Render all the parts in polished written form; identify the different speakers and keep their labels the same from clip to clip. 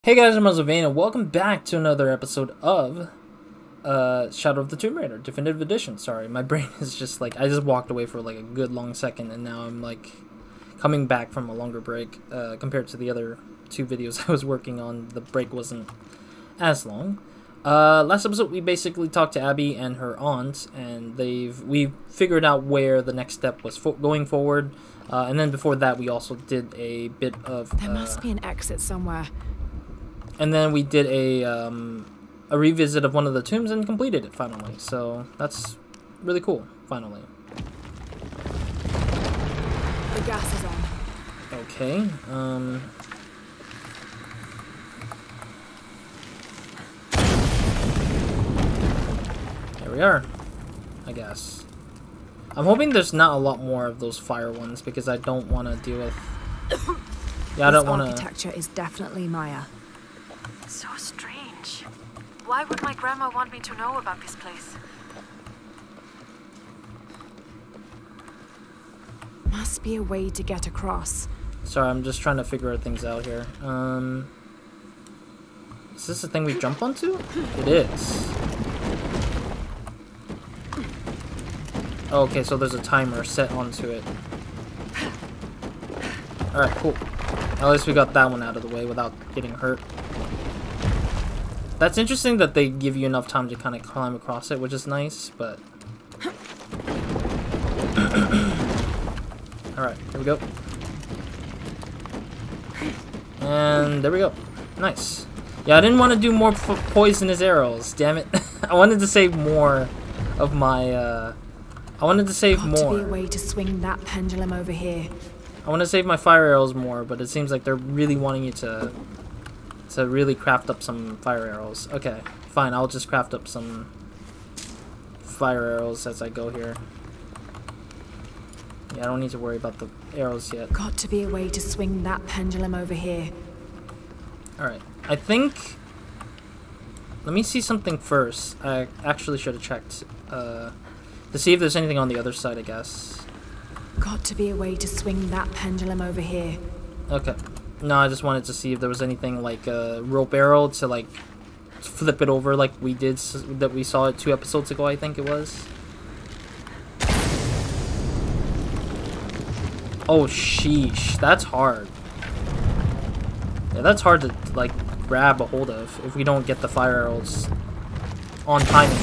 Speaker 1: Hey guys, I'm RozaldVaneGAME and welcome back to another episode of Shadow of the Tomb Raider Definitive Edition. Sorry, my brain is just like, I just walked away for like a good long second and now I'm like coming back from a longer break compared to the other two videos I was working on. The break wasn't as long. Last episode we basically talked to Abby and her aunt and we figured out where the next step was going forward. And then before that we also did a bit of...
Speaker 2: There must be an exit somewhere.
Speaker 1: And then we did a revisit of one of the tombs and completed it finally. So that's really cool, finally.
Speaker 2: The gas is on.
Speaker 1: Okay, there we are, I guess. I'm hoping there's not a lot more of those fire ones because I don't want to deal with... Yeah, I don't want to...
Speaker 2: This architecture is definitely Maya.
Speaker 3: So strange. Why would my grandma want me to know about this place?
Speaker 2: Must be a way to get across.
Speaker 1: Sorry, I'm just trying to figure things out here. Is this the thing we jump onto? It is. Oh, okay, so there's a timer set onto it. Alright, cool. At least we got that one out of the way without getting hurt. That's interesting that they give you enough time to kind of climb across it, which is nice, but... Alright, here we go. And there we go. Nice. Yeah, I didn't want to do more poisonous arrows, damn it. I wanted to save more of my, I wanted to save more.
Speaker 2: Got to be a way to swing that pendulum over here.
Speaker 1: I want to save my fire arrows more, but it seems like they're really wanting you to really craft up some fire arrows. Okay, fine, I'll just craft up some fire arrows as I go here. Yeah, I don't need to worry about the arrows yet.
Speaker 2: Got to be a way to swing that pendulum over here.
Speaker 1: Alright, I think... Let me see something first. I actually should have checked to see if there's anything on the other side, I guess.
Speaker 2: Got to be a way to swing that pendulum over here.
Speaker 1: Okay. No, I just wanted to see if there was anything like a rope arrow to like flip it over like we did, that we saw it 2 episodes ago, I think it was. Oh, sheesh. That's hard. Yeah, that's hard to like grab a hold of if we don't get the fire arrows on timing.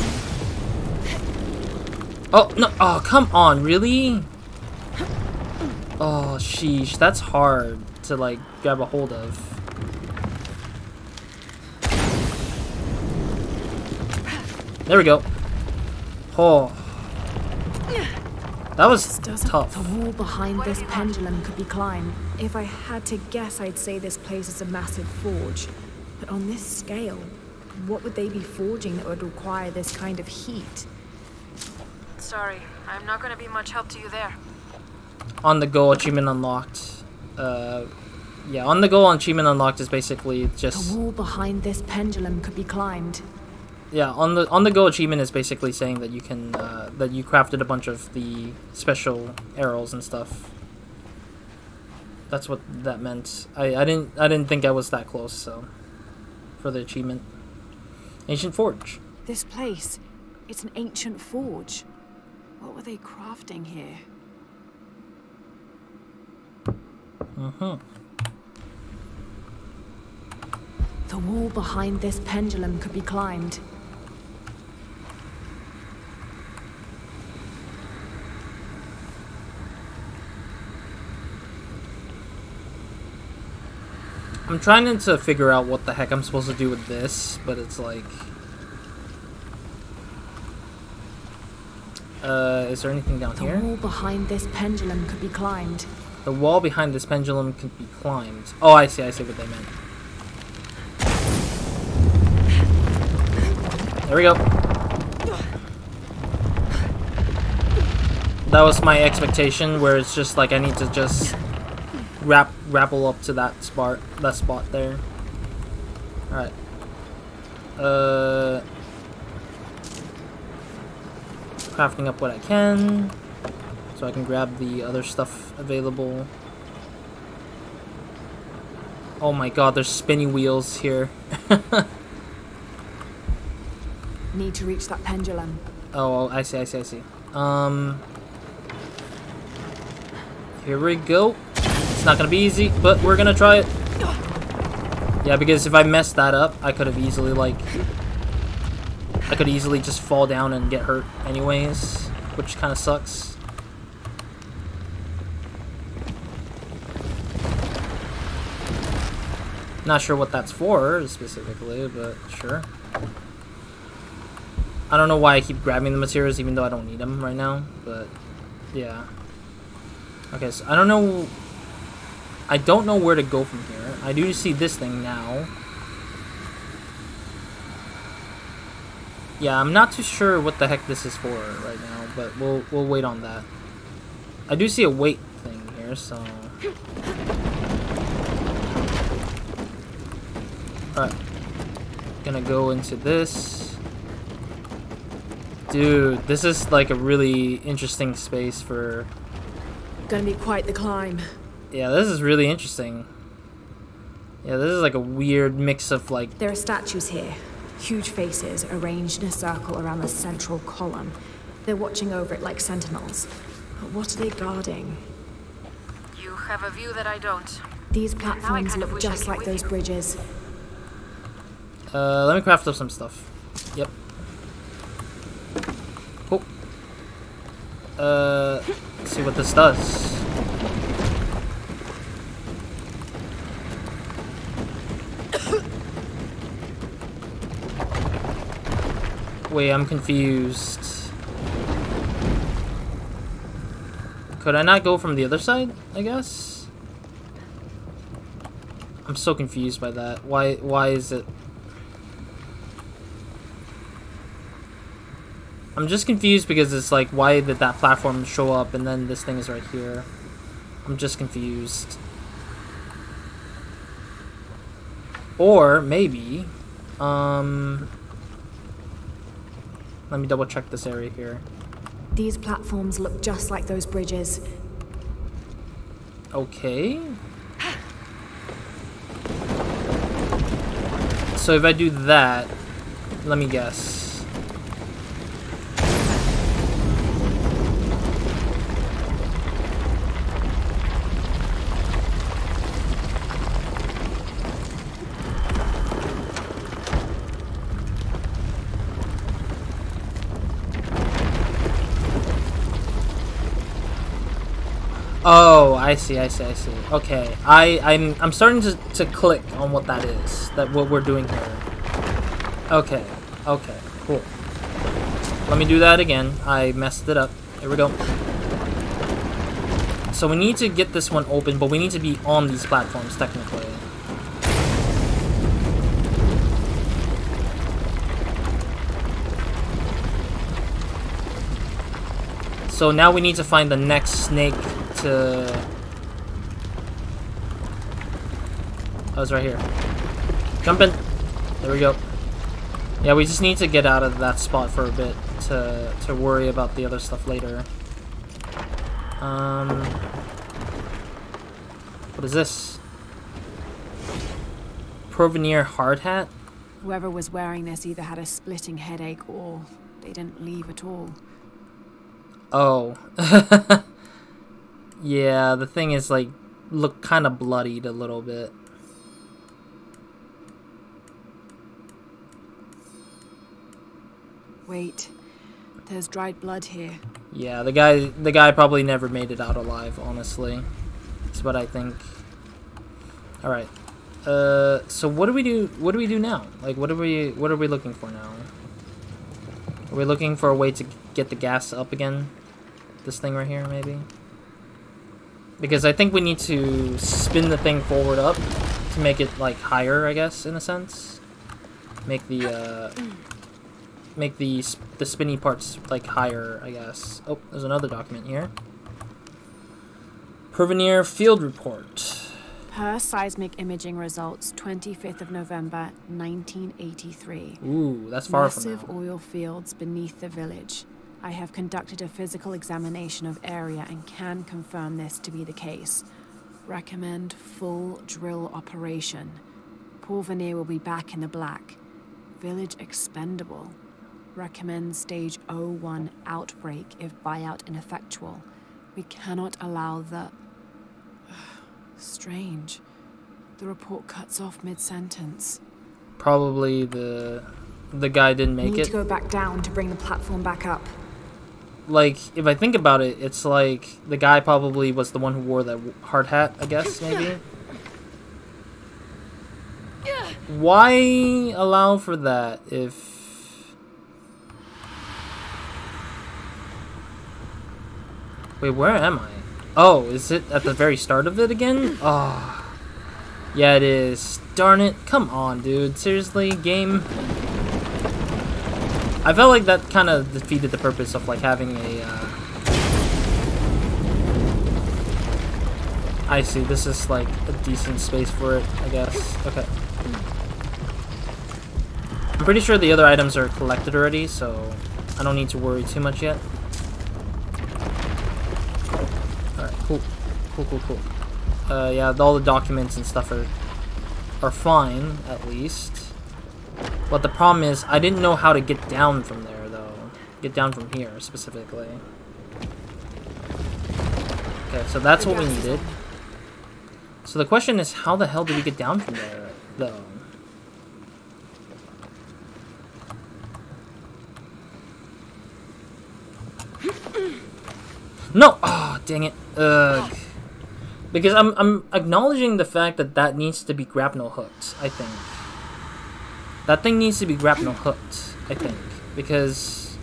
Speaker 1: Oh, no. Oh, come on. Really? Oh, sheesh. That's hard to like grab a hold of. There we go. Oh, that was tough.
Speaker 2: The wall behind this pendulum could be climbed. If I had to guess, I'd say this place is a massive forge. But on this scale, what would they be forging that would require this kind of heat?
Speaker 3: Sorry, I'm not gonna be much help to you there.
Speaker 1: On the go achievement unlocked. Yeah, on the go achievement unlocked is basically just...
Speaker 2: The wall behind this pendulum could be climbed.
Speaker 1: Yeah, on the go achievement is basically saying that you can that you crafted a bunch of the special arrows and stuff. That's what that meant. I didn't think I was that close, so for the achievement. Ancient forge.
Speaker 2: This place, it's an ancient forge. What were they crafting here? The wall behind this pendulum could be climbed.
Speaker 1: I'm trying to figure out what the heck I'm supposed to do with this, but it's like... is there anything down here?
Speaker 2: The wall behind this pendulum could be climbed.
Speaker 1: The wall behind this pendulum could be climbed. Oh, I see what they meant. There we go. That was my expectation, where it's just like I need to just grapple up to that spot there. Alright. Crafting up what I can, so I can grab the other stuff available. Oh my god, there's spinny wheels here.
Speaker 2: Need to reach that pendulum.
Speaker 1: Oh, I see. Here we go. It's not gonna be easy, but we're gonna try it. Yeah, because if I messed that up, I could have easily, like... I could easily just fall down and get hurt anyways, which kind of sucks. Not sure what that's for, specifically, but sure. I don't know why I keep grabbing the materials, even though I don't need them right now, but yeah. Okay, so I don't know where to go from here. I do see this thing now. Yeah, I'm not too sure what the heck this is for right now, but we'll wait on that. I do see a weight thing here, so... Alright. Gonna go into this. Dude, this is like a really interesting space for...
Speaker 2: Gonna be quite the climb.
Speaker 1: Yeah, this is really interesting. Yeah, this is like a weird mix of like...
Speaker 2: There are statues here. Huge faces arranged in a circle around the central column. They're watching over it like sentinels. But what are they guarding?
Speaker 3: You have a view that I don't.
Speaker 2: These platforms
Speaker 3: kind of
Speaker 2: look
Speaker 3: wish I
Speaker 2: just
Speaker 3: could
Speaker 2: like
Speaker 3: with
Speaker 2: those
Speaker 3: you.
Speaker 2: bridges.
Speaker 1: Let me craft up some stuff. Yep. Cool. Let's see what this does. Wait, I'm confused. Could I not go from the other side, I guess? I'm so confused by that. Why is it... I'm just confused because it's like, why did that platform show up and then this thing is right here? I'm just confused. Or maybe, let me double check this area here.
Speaker 2: These platforms look just like those bridges.
Speaker 1: Okay. So if I do that, let me guess. Oh, I see. Okay, I'm starting to click on what that is. What we're doing here. Okay, cool. Let me do that again. I messed it up. Here we go. So we need to get this one open, but we need to be on these platforms technically. So now we need to find the next snake to... Oh, it's right here. Jump in. There we go. Yeah, we just need to get out of that spot for a bit to worry about the other stuff later. What is this? Provenir hard hat?
Speaker 2: Whoever was wearing this either had a splitting headache or they didn't leave at all.
Speaker 1: Oh. Yeah, the thing is, like, look kind of bloodied a little bit.
Speaker 2: Wait, there's dried blood here.
Speaker 1: Yeah, the guy probably never made it out alive, honestly. That's what I think. All right. So what do we do? What do we do now? Like, what are we looking for now? Are we looking for a way to get the gas up again? This thing right here, maybe? Because I think we need to spin the thing forward up to make it, like, higher, I guess, in a sense. Make the spinny parts, like, higher, I guess. Oh, there's another document here. Provenir Field Report.
Speaker 2: Per seismic imaging results, 25th of November, 1983.
Speaker 1: Ooh, that's far from now.
Speaker 2: Massive oil fields beneath the village. I have conducted a physical examination of area and can confirm this to be the case. Recommend full drill operation. Porvenir will be back in the black. Village expendable. Recommend stage 01 outbreak if buyout ineffectual. We cannot allow the... Strange. The report cuts off mid-sentence.
Speaker 1: Probably the guy didn't make
Speaker 2: Need
Speaker 1: it.
Speaker 2: to go back down to bring the platform back up.
Speaker 1: Like, if I think about it, it's like the guy probably was the one who wore the hard hat, I guess, maybe? Why allow for that if... Wait, where am I? Oh, is it at the very start of it again? Oh. Yeah, it is. Darn it. Come on, dude. Seriously, game? I felt like that kind of defeated the purpose of, like, having a, I see. This is, like, a decent space for it, I guess. Okay. I'm pretty sure the other items are collected already, so I don't need to worry too much yet. Alright, cool. Cool. Yeah, all the documents and stuff are fine, at least. But the problem is, I didn't know how to get down from there, though. Get down from here, specifically. Okay, so that's what we needed. So the question is, how the hell do we get down from there, though? No! Oh, dang it. Ugh. Because I'm acknowledging the fact that that needs to be grapnel hooked, I think. That thing needs to be grapnel hooked, I think. Because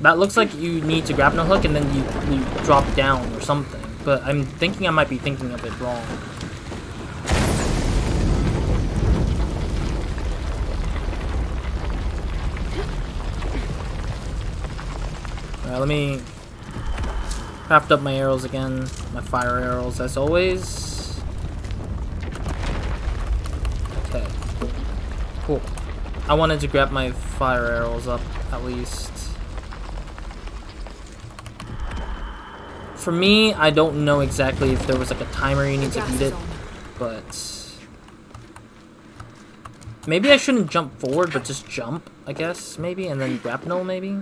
Speaker 1: that looks like you need to grapnel hook and then you drop down or something. But I'm thinking I might be thinking of it wrong. Alright, let me craft up my arrows again. My fire arrows, as always. Okay. Cool. I wanted to grab my fire arrows up, at least. For me, I don't know exactly if there was like a timer you need to beat it, but... Maybe I shouldn't jump forward, but just jump, I guess, maybe, and then grapnel, maybe?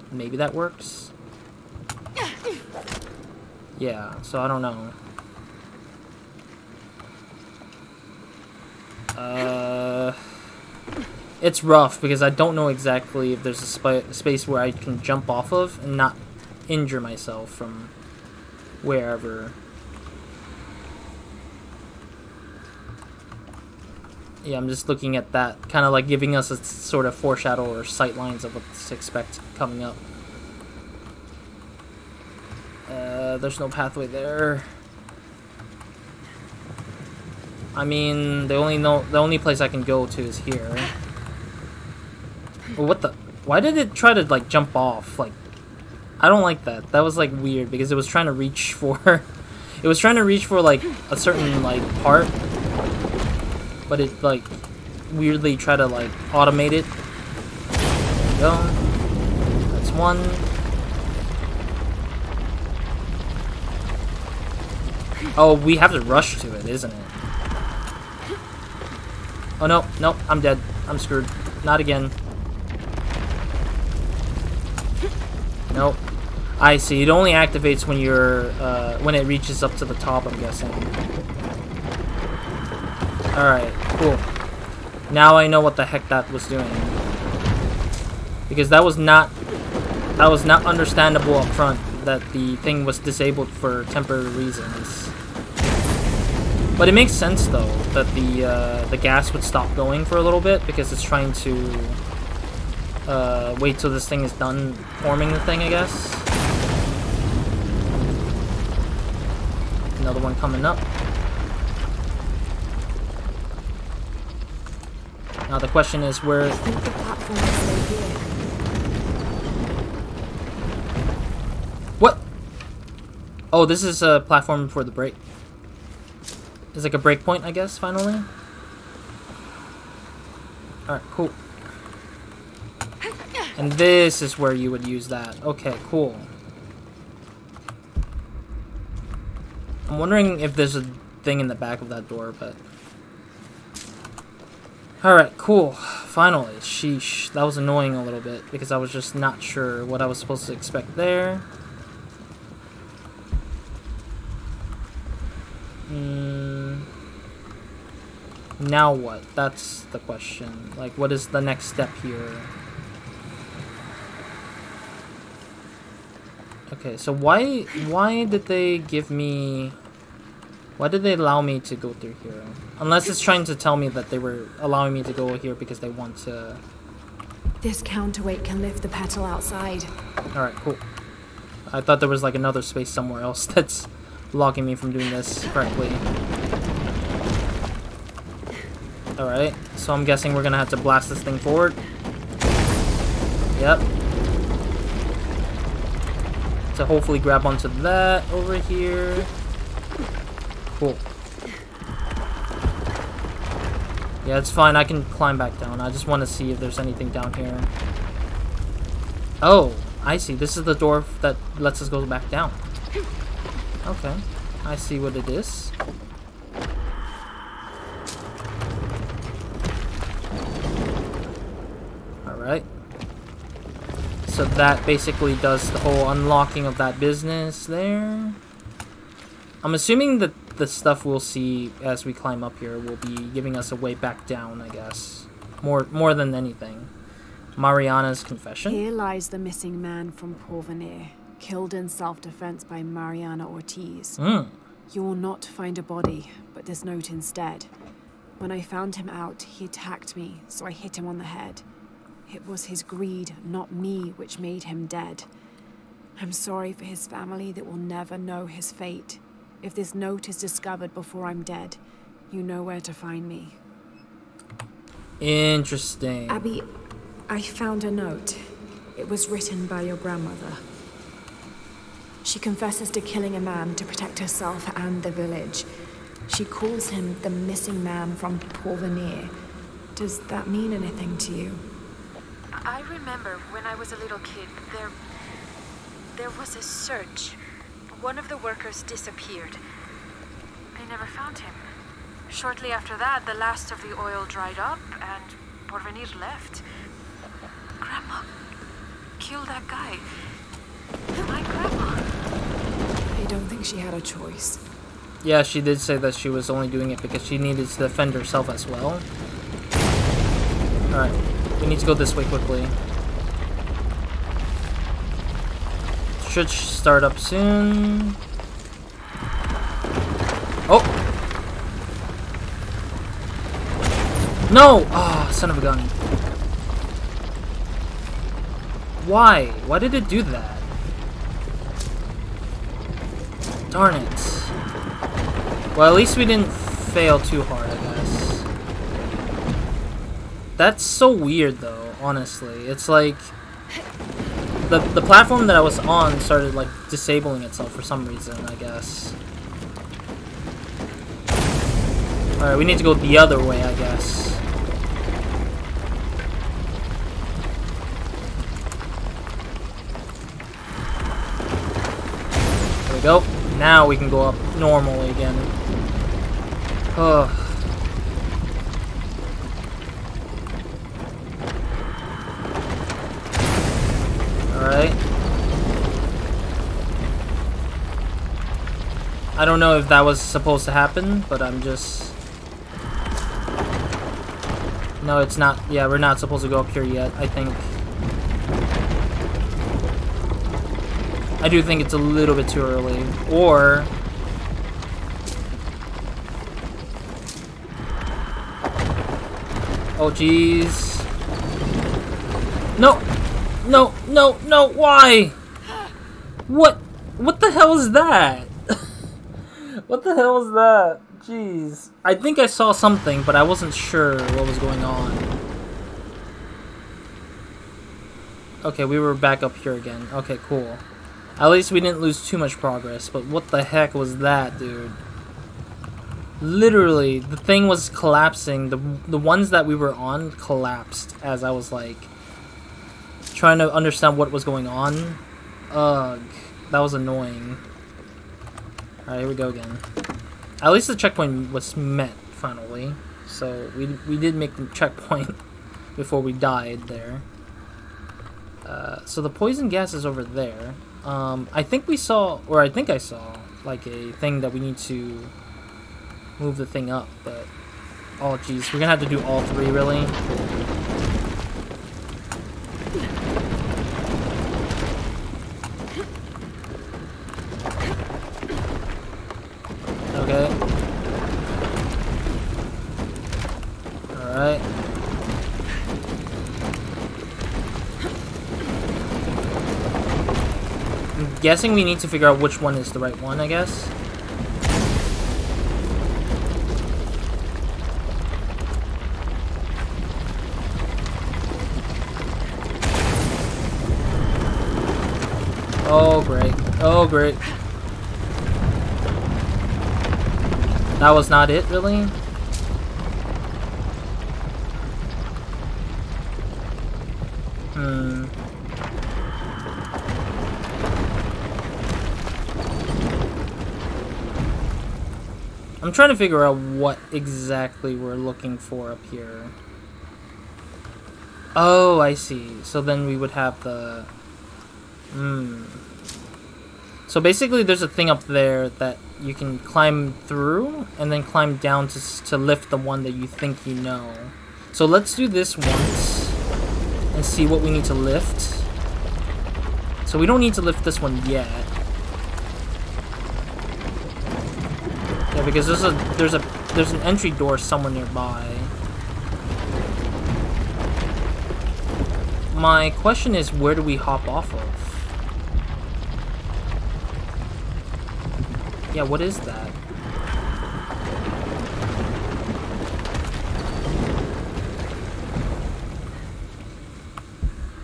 Speaker 1: Maybe that works. Yeah, so I don't know. It's rough because I don't know exactly if there's a space where I can jump off of and not injure myself from wherever. Yeah, I'm just looking at that, kind of like giving us a sort of foreshadow or sight lines of what to expect coming up. There's no pathway there. I mean, the only place I can go to is here. Well, what the? Why did it try to like jump off? Like, I don't like that. That was like weird because it was trying to reach for, it was trying to reach for like a certain like part, but it like weirdly tried to like automate it. There we go. That's one. Oh, we have to rush to it, isn't it? Oh no, no, I'm dead. I'm screwed. Not again. Nope. I see. It only activates when you're when it reaches up to the top, I'm guessing. Alright, cool. Now I know what the heck that was doing. Because that was not understandable up front that the thing was disabled for temporary reasons. But it makes sense though that the gas would stop going for a little bit because it's trying to wait till this thing is done forming the thing, I guess. Another one coming up. Now the question is where...
Speaker 2: I think the platform is over here.
Speaker 1: What? Oh, this is a platform for the break. It's like a breakpoint, I guess, finally. Alright, cool. And this is where you would use that. Okay, cool. I'm wondering if there's a thing in the back of that door, but... Alright, cool. Finally. Sheesh. That was annoying a little bit, because I was just not sure what I was supposed to expect there. Now what? That's the question. Like, what is the next step here? Okay, so why did they give me... Why did they allow me to go through here? Unless it's trying to tell me that they were allowing me to go here because they want to...
Speaker 2: This counterweight can lift the petal outside.
Speaker 1: Alright, cool. I thought there was like another space somewhere else that's blocking me from doing this correctly. Alright, so I'm guessing we're gonna have to blast this thing forward. Yep. To hopefully grab onto that over here. Cool. Yeah, it's fine. I can climb back down. I just want to see if there's anything down here. Oh, I see. This is the door that lets us go back down. Okay. I see what it is. Alright. So that basically does the whole unlocking of that business there. I'm assuming that the stuff we'll see as we climb up here will be giving us a way back down, I guess. More than anything. Mariana's confession?
Speaker 2: Here lies the missing man from Porvenir, killed in self-defense by Mariana Ortiz. You will not find a body, but this note instead. When I found him out, he attacked me, so I hit him on the head. It was his greed, not me, which made him dead. I'm sorry for his family that will never know his fate. If this note is discovered before I'm dead, you know where to find me.
Speaker 1: Interesting.
Speaker 2: Abby, I found a note. It was written by your grandmother. She confesses to killing a man to protect herself and the village. She calls him the missing man from Porvenir. Does that mean anything to you?
Speaker 3: I remember when I was a little kid, there was a search. One of the workers disappeared. They never found him. Shortly after that, the last of the oil dried up and Porvenir left. Grandma killed that guy. My grandma.
Speaker 2: I don't think she had a choice.
Speaker 1: Yeah, she did say that she was only doing it because she needed to defend herself as well. Alright, we need to go this way quickly. Should start up soon. Oh! No! Ah, oh, son of a gun. Why? Why did it do that? Darn it. Well, at least we didn't fail too hard, I guess. That's so weird, though, honestly. It's like... The platform that I was on started, like, disabling itself for some reason, I guess. Alright, we need to go the other way, I guess. There we go. Now we can go up normally again. Ugh. Alright. I don't know if that was supposed to happen, but I'm just... No, it's not. Yeah, we're not supposed to go up here yet, I think. I do think it's a little bit too early. Or... Oh, jeez. No! No, no, no, why? What the hell is that? What the hell is that? Jeez. I think I saw something, but I wasn't sure what was going on. Okay, we were back up here again. Okay, cool. At least we didn't lose too much progress, but what the heck was that, dude? Literally, the thing was collapsing. The ones that we were on collapsed as I was, like, trying to understand what was going on. Ugh, that was annoying. Alright, here we go again. At least the checkpoint was met, finally. So, we did make the checkpoint before we died there. So the poison gas is over there. I think we saw, or I think I saw, like a thing that we need to move the thing up, but... Oh, jeez. We're gonna have to do all three, really? Okay. Alright. I'm guessing we need to figure out which one is the right one, I guess. Oh, great. Oh, great. That was not it, really? I'm trying to figure out what exactly we're looking for up here. Oh, I see. So then we would have the... So basically there's a thing up there that you can climb through and then climb down to lift the one that you think you know. So let's do this once and see what we need to lift. So we don't need to lift this one yet. Yeah, because there's an entry door somewhere nearby. My question is, where do we hop off of? Yeah, what is that?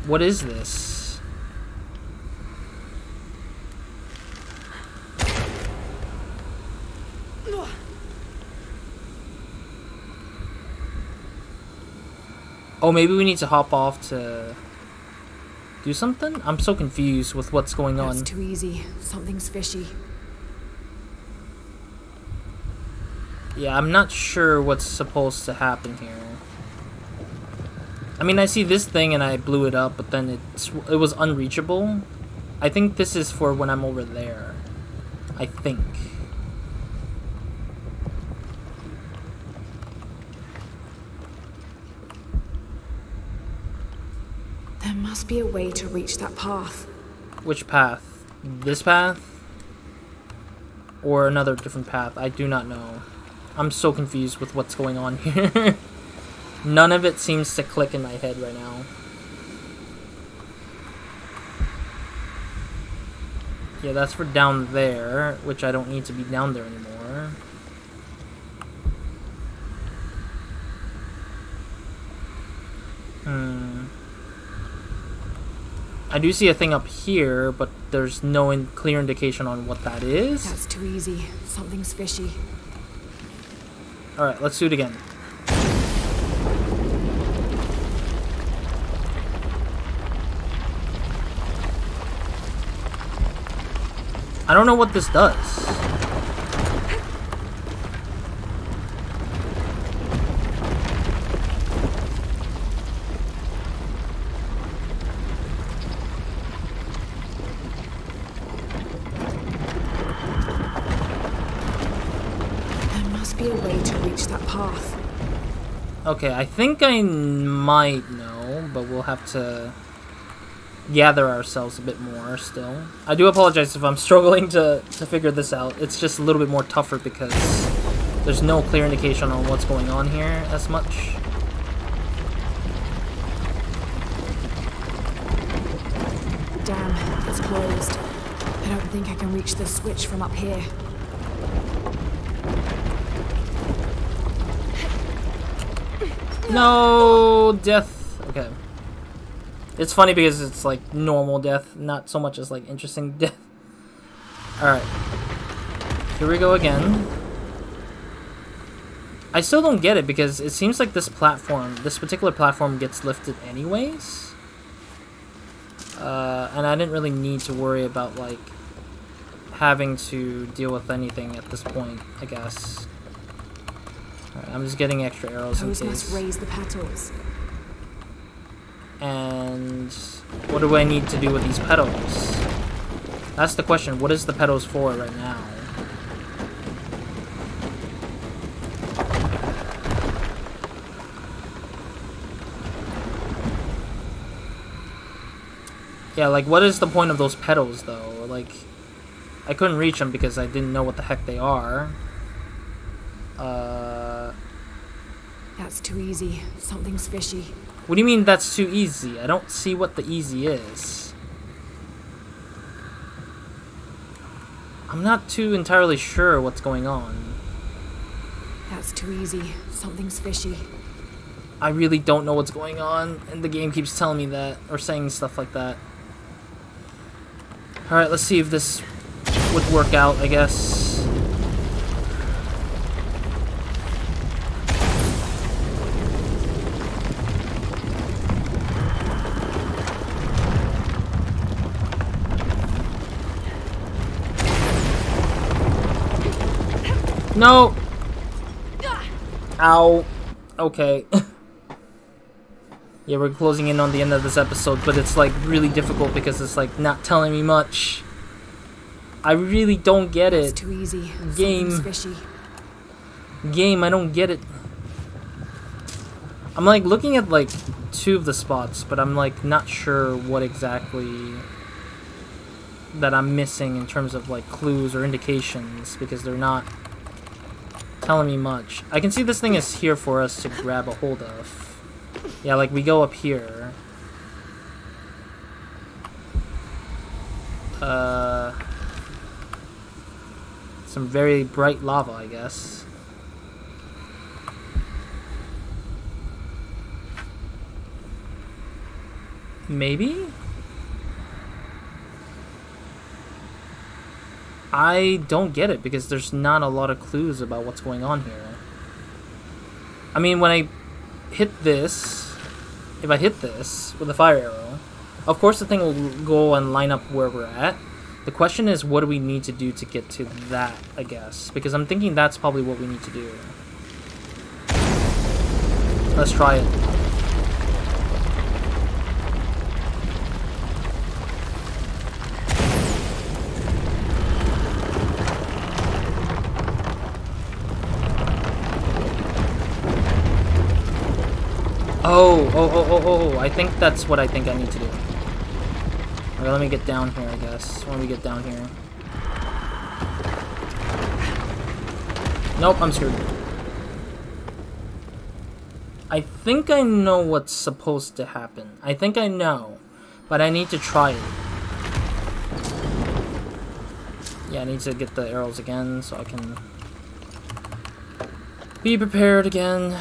Speaker 1: What is this? Oh, maybe we need to hop off to do something? I'm so confused with what's going on.
Speaker 2: That's too easy. Something's fishy.
Speaker 1: Yeah, I'm not sure what's supposed to happen here. I mean, I see this thing and I blew it up, but then it was unreachable. I think this is for when I'm over there. I think.
Speaker 2: There must be a way to reach that path.
Speaker 1: Which path? This path? Or another different path? I do not know. I'm so confused with what's going on here. None of it seems to click in my head right now. Yeah, that's for down there, which I don't need to be down there anymore. I do see a thing up here, but there's no clear indication on what that is.
Speaker 2: That's too easy. Something's fishy.
Speaker 1: Alright, let's do it again. I don't know what this does.
Speaker 2: Be a way to reach that path.
Speaker 1: Okay, I think I might know, but we'll have to gather ourselves a bit more still. I do apologize if I'm struggling to figure this out. It's just a little bit more tougher because there's no clear indication on what's going on here as much.
Speaker 2: Damn, it's closed. I don't think I can reach the switch from up here.
Speaker 1: No, death. Okay. It's funny because it's like normal death, not so much as like interesting death. Alright. Here we go again. I still don't get it because it seems like this particular platform gets lifted anyways. And I didn't really need to worry about like having to deal with anything at this point, I guess. Alright, I'm just getting extra arrows in
Speaker 2: Those
Speaker 1: case.
Speaker 2: must raise the petals.
Speaker 1: And what do I need to do with these petals? That's the question. What is the petals for right now? Yeah, like, what is the point of those petals, though? Like, I couldn't reach them because I didn't know what the heck they are.
Speaker 2: That's too easy. Something's fishy.
Speaker 1: What do you mean that's too easy? I don't see what the easy is. I'm not too entirely sure what's going on.
Speaker 2: That's too easy. Something's fishy.
Speaker 1: I really don't know what's going on, and the game keeps telling me that, or saying stuff like that. Alright, let's see if this would work out, I guess. No! Ow. Okay. Yeah, we're closing in on the end of this episode, but it's like really difficult because it's like not telling me much. I really don't get it.
Speaker 2: It's too easy.
Speaker 1: Game.
Speaker 2: Something's fishy.
Speaker 1: Game, I don't get it. I'm like looking at like 2 of the spots, but I'm like not sure what exactly that I'm missing in terms of like clues or indications because they're not telling me much. I can see this thing is here for us to grab a hold of. Yeah, like we go up here. Some very bright lava, I guess. Maybe? I don't get it because there's not a lot of clues about what's going on here. I mean, when I hit this, if I hit this with a fire arrow, of course the thing will go and line up where we're at. The question is, what do we need to do to get to that, I guess? Because I'm thinking that's probably what we need to do. Let's try it. Oh, I think that's what I think I need to do. Alright, let me get down here, I guess. When we get down here. Nope, I'm screwed. I think I know what's supposed to happen. I think I know, but I need to try it. Yeah, I need to get the arrows again so I can be prepared again.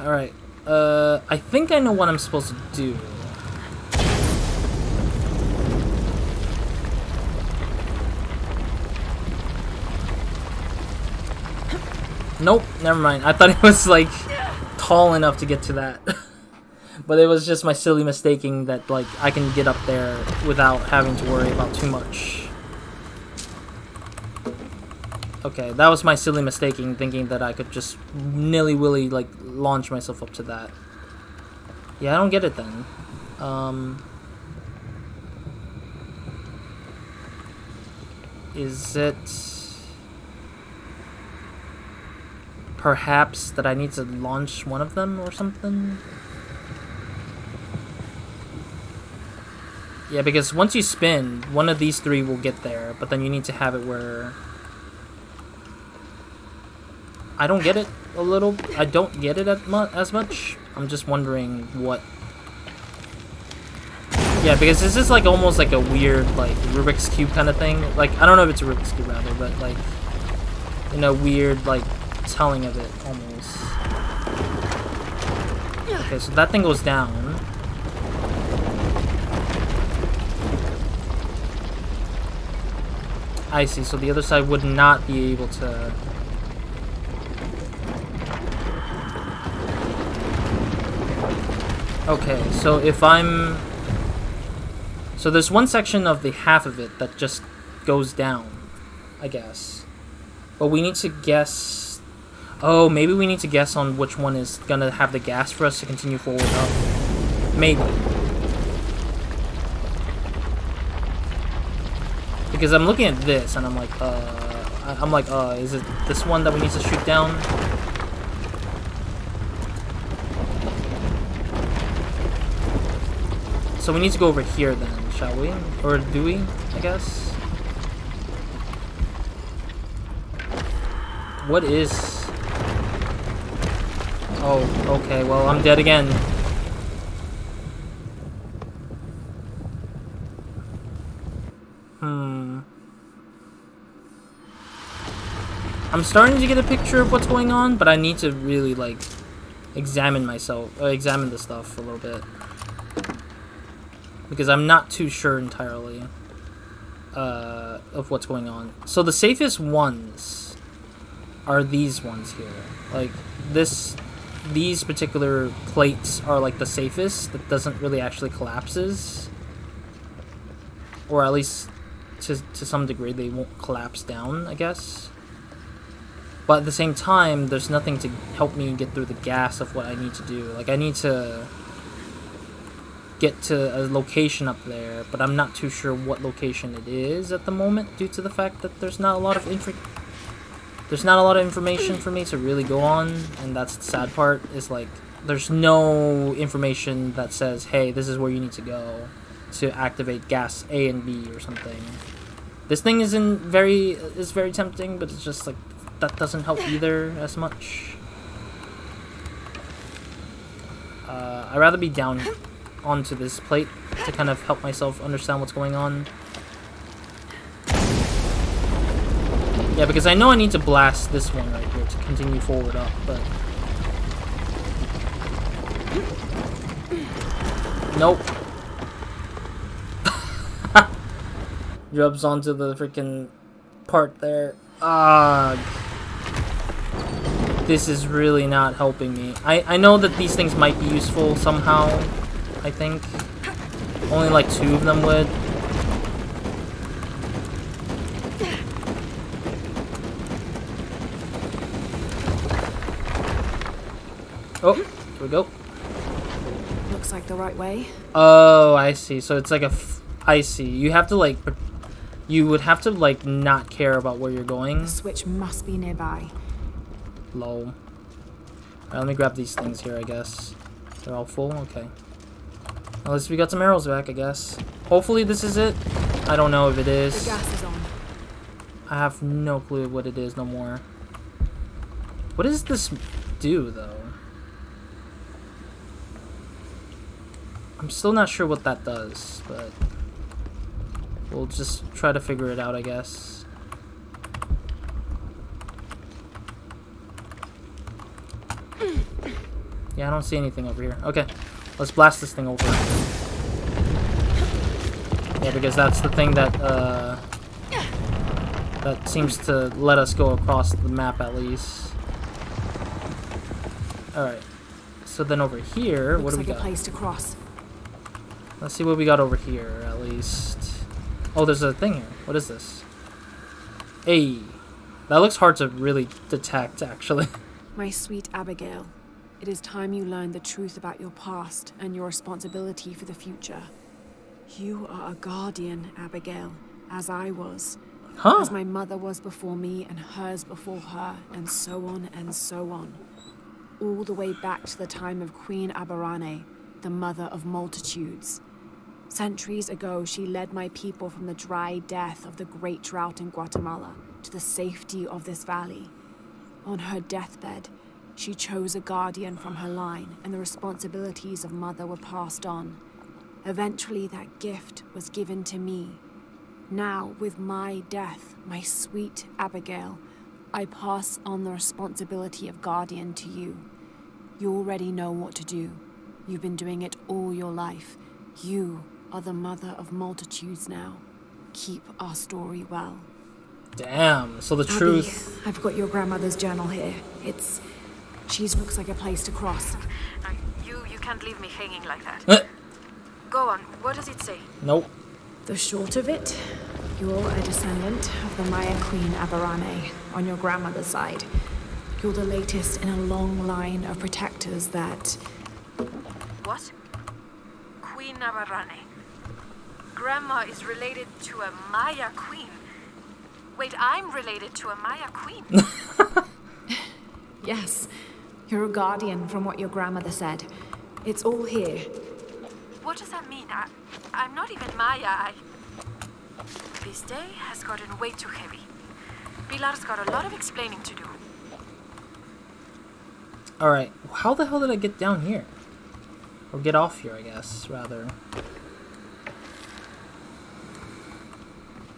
Speaker 1: Alright. I think I know what I'm supposed to do. Nope, never mind. I thought it was, like, tall enough to get to that. But it was just my silly mistaking that, like, I can get up there without having to worry about too much. Okay, that was my silly mistaking, thinking that I could just nilly-willy, like, launch myself up to that. Yeah, I don't get it then. Is it perhaps that I need to launch one of them or something? Yeah, because once you spin, one of these 3 will get there, but then you need to have it where... I don't get it a little. I don't get it as much. I'm just wondering what... Yeah, because this is like almost like a weird like Rubik's Cube kind of thing. Like, I don't know if it's a Rubik's Cube rather, but like in a weird like telling of it almost. Okay, so that thing goes down. I see, so the other side would not be able to... Okay, so if I'm... So there's one section of the half of it that just goes down. I guess. But we need to guess... Oh, maybe we need to guess on which one is gonna have the gas for us to continue forward up. Maybe. Because I'm looking at this and I'm like, is it this one that we need to shoot down? So we need to go over here then, shall we? Or do we, I guess? What is... Oh, okay, well, I'm dead again. I'm starting to get a picture of what's going on, but I need to really, like, examine the stuff a little bit. Because I'm not too sure entirely of what's going on. So the safest ones are these ones here. Like, these particular plates are, like, the safest. That doesn't really actually collapses. Or at least, to some degree, they won't collapse down, I guess. But at the same time, there's nothing to help me get through the gas of what I need to do. Like, I need to get to a location up there, but I'm not too sure what location it is at the moment, due to the fact that there's not a lot of information for me to really go on, and that's the sad part, is like, there's no information that says, hey, this is where you need to go to activate gas A and B or something. This thing is very tempting, but it's just like, that doesn't help either as much. I'd rather be down onto this plate to kind of help myself understand what's going on. Yeah, because I know I need to blast this one right here to continue forward up, but... Nope. Rubs onto the freaking part there. This is really not helping me. I know that these things might be useful somehow, I think. Only like 2 of them would. Oh, here we go.
Speaker 2: Looks like the right way.
Speaker 1: Oh, I see. So it's like I see. You have to like... You would have to like not care about where you're going.
Speaker 2: The switch must be nearby.
Speaker 1: Lol. Alright, let me grab these things here, I guess. They're all full? Okay. At least we got some arrows back, I guess. Hopefully this is it. I don't know if it is.
Speaker 2: The gas is on.
Speaker 1: I have no clue what it is no more. What does this do, though? I'm still not sure what that does, but... We'll just try to figure it out, I guess. Yeah, I don't see anything over here. Okay, let's blast this thing over. Yeah, because that's the thing that, that seems to let us go across the map, at least. Alright. So then over here, what do we got?
Speaker 2: Looks like a place to cross.
Speaker 1: Let's see what we got over here, at least. Oh, there's a thing here. What is this? Hey. That looks hard to really detect, actually.
Speaker 2: My sweet Abigail, it is time you learned the truth about your past and your responsibility for the future. You are a guardian, Abigail, as I was.
Speaker 1: Huh?
Speaker 2: As my mother was before me and hers before her, and so on and so on. All the way back to the time of Queen Aberrane, the mother of multitudes. Centuries ago, she led my people from the dry death of the great drought in Guatemala to the safety of this valley. On her deathbed, she chose a guardian from her line, and the responsibilities of mother were passed on. Eventually, that gift was given to me. Now, with my death, my sweet Abigail, I pass on the responsibility of guardian to you. You already know what to do. You've been doing it all your life. You are the mother of multitudes now. Keep our story well.
Speaker 1: Damn, so the
Speaker 2: Abby,
Speaker 1: truth...
Speaker 2: I've got your grandmother's journal here. She looks like a place to cross.
Speaker 3: You can't leave me hanging like that. Go on, what does it say?
Speaker 1: Nope.
Speaker 2: The short of it, You're a descendant of the Maya Queen Aberrane on your grandmother's side. You're the latest in a long line of protectors that...
Speaker 3: What? Queen Aberrane. Grandma is related to a Maya queen. Wait, I'm related to a Maya queen.
Speaker 2: Yes, you're a guardian from what your grandmother said. It's all here.
Speaker 3: What does that mean? I'm not even Maya. This day has gotten way too heavy. Pilar's got a lot of explaining to do.
Speaker 1: Alright, how the hell did I get down here? Or get off here, I guess, rather.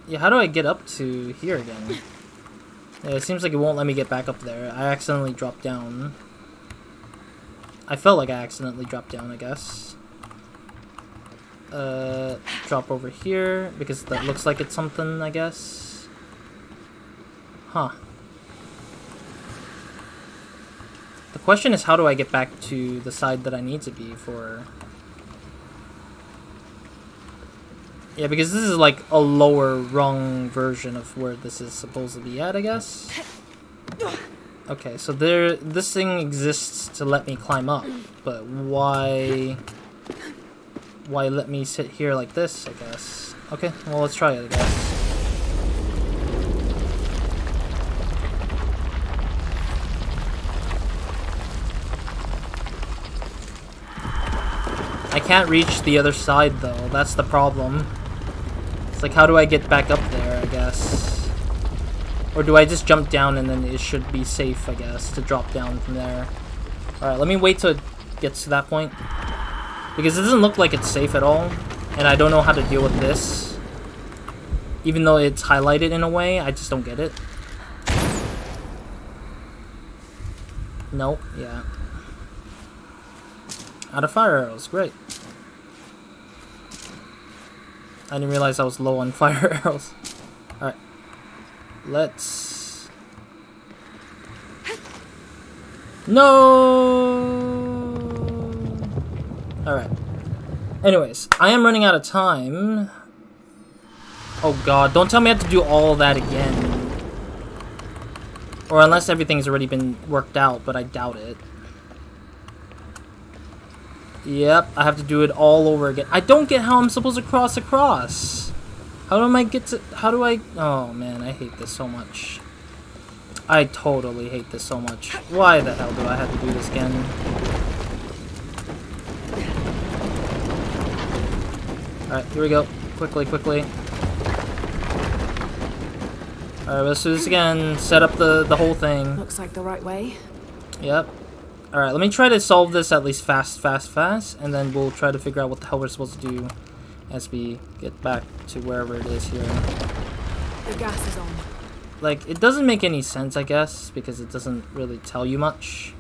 Speaker 1: Yeah, how do I get up to here again? Yeah, it seems like it won't let me get back up there. I accidentally dropped down. I felt like I accidentally dropped down, I guess. Drop over here, because that looks like it's something, I guess. Huh. The question is, how do I get back to the side that I need to be for... Yeah, because this is like a lower rung version of where this is supposed to be at, I guess. Okay, so this thing exists to let me climb up, but why let me sit here like this, I guess? Okay, well, let's try it, I guess. I can't reach the other side, though. That's the problem. It's like, how do I get back up there, I guess? Or do I just jump down and then it should be safe, I guess, to drop down from there? Alright, let me wait till it gets to that point. Because it doesn't look like it's safe at all. And I don't know how to deal with this. Even though it's highlighted in a way, I just don't get it. Nope, yeah. Out of fire arrows, great. I didn't realize I was low on fire arrows. Alright. Let's... No! Alright. Anyways, I am running out of time. Oh god, don't tell me I have to do all that again. Or unless everything's already been worked out, but I doubt it. Yep, I have to do it all over again. I don't get how I'm supposed to cross across. How do I get to... How do I... Oh, man, I hate this so much. I totally hate this so much. Why the hell do I have to do this again? Alright, here we go. Quickly, quickly. Alright, let's do this again. Set up the whole thing.
Speaker 2: Looks like the right way.
Speaker 1: Yep. Alright, let me try to solve this at least fast, and then we'll try to figure out what the hell we're supposed to do as we get back to wherever it is here.
Speaker 2: The gas is on.
Speaker 1: Like, it doesn't make any sense, I guess, because it doesn't really tell you much.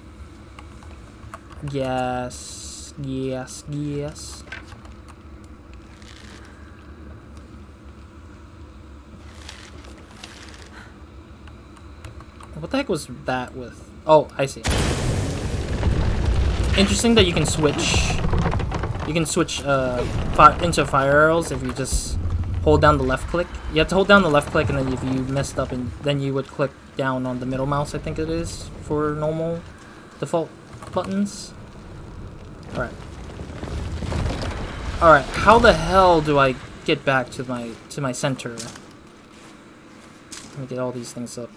Speaker 1: Yes, yes, yes. What the heck was that with? Oh, I see. Interesting that you can switch. You can switch into fire arrows if you just hold down the left click. You have to hold down the left click, and then if you messed up, and then you would click down on the middle mouse. I think it is for normal default buttons. All right. All right. How the hell do I get back to my center? Let me get all these things up.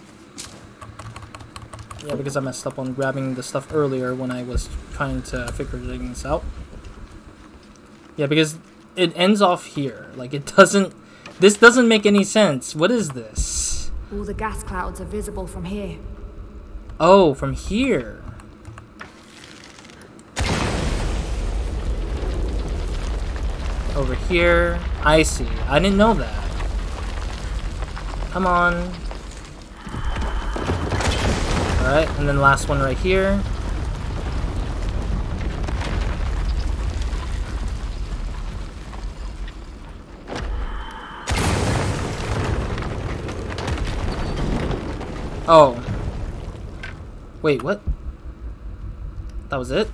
Speaker 1: Yeah, because I messed up on grabbing the stuff earlier when I was trying to figure things out. Yeah, because it ends off here. Like, it doesn't... This doesn't make any sense. What is this?
Speaker 2: All the gas clouds are visible from here.
Speaker 1: Oh, from here. Over here. I see. I didn't know that. Come on. Alright, and then last one right here. Oh. Wait, what? That was it?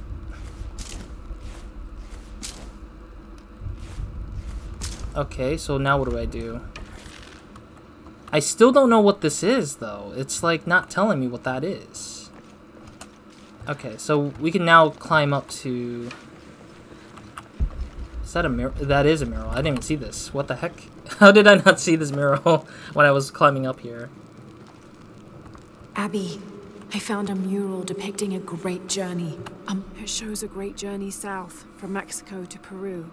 Speaker 1: Okay, so now what do I do? I still don't know what this is, though. It's, like, not telling me what that is. Okay, so we can now climb up to... Is that a mirror? That is a mural. I didn't even see this. What the heck? How did I not see this mural when I was climbing up here?
Speaker 2: Abby, I found a mural depicting a great journey. It shows a great journey south from Mexico to Peru.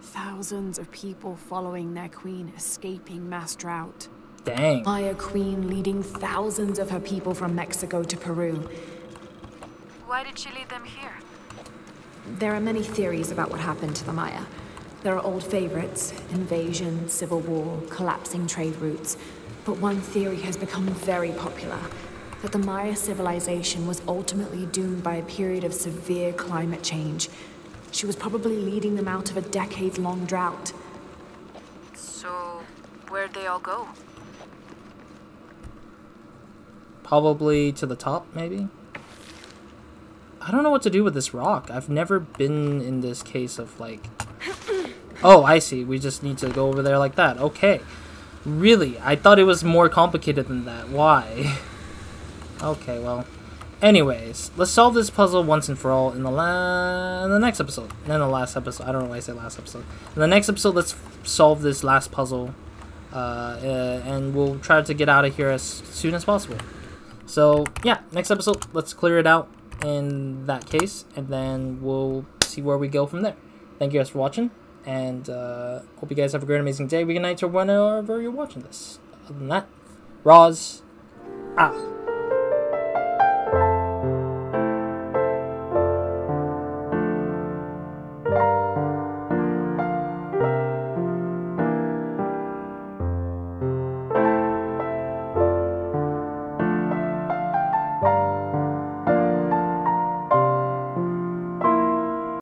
Speaker 2: Thousands of people following their queen escaping mass drought.
Speaker 1: Dang.
Speaker 2: Maya queen leading thousands of her people from Mexico to Peru.
Speaker 3: Why did she lead them here?
Speaker 2: There are many theories about what happened to the Maya. There are old favorites: invasion, civil war, collapsing trade routes. But one theory has become very popular, that the Maya civilization was ultimately doomed by a period of severe climate change. She was probably leading them out of a decade-long drought.
Speaker 3: So, where'd they all go?
Speaker 1: Probably to the top, maybe? I don't know what to do with this rock. I've never been in this case of, like... Oh, I see. We just need to go over there like that. Okay. Really? I thought it was more complicated than that. Why? Okay, well... Anyways, let's solve this puzzle once and for all in the next episode. In the last episode. I don't know why I said last episode. In the next episode, let's solve this last puzzle. And we'll try to get out of here as soon as possible. So, yeah. Next episode, let's clear it out in that case. And then we'll see where we go from there. Thank you guys for watching. And hope you guys have a great, amazing day, week, and night, or whenever you're watching this. Other than that, Roz out.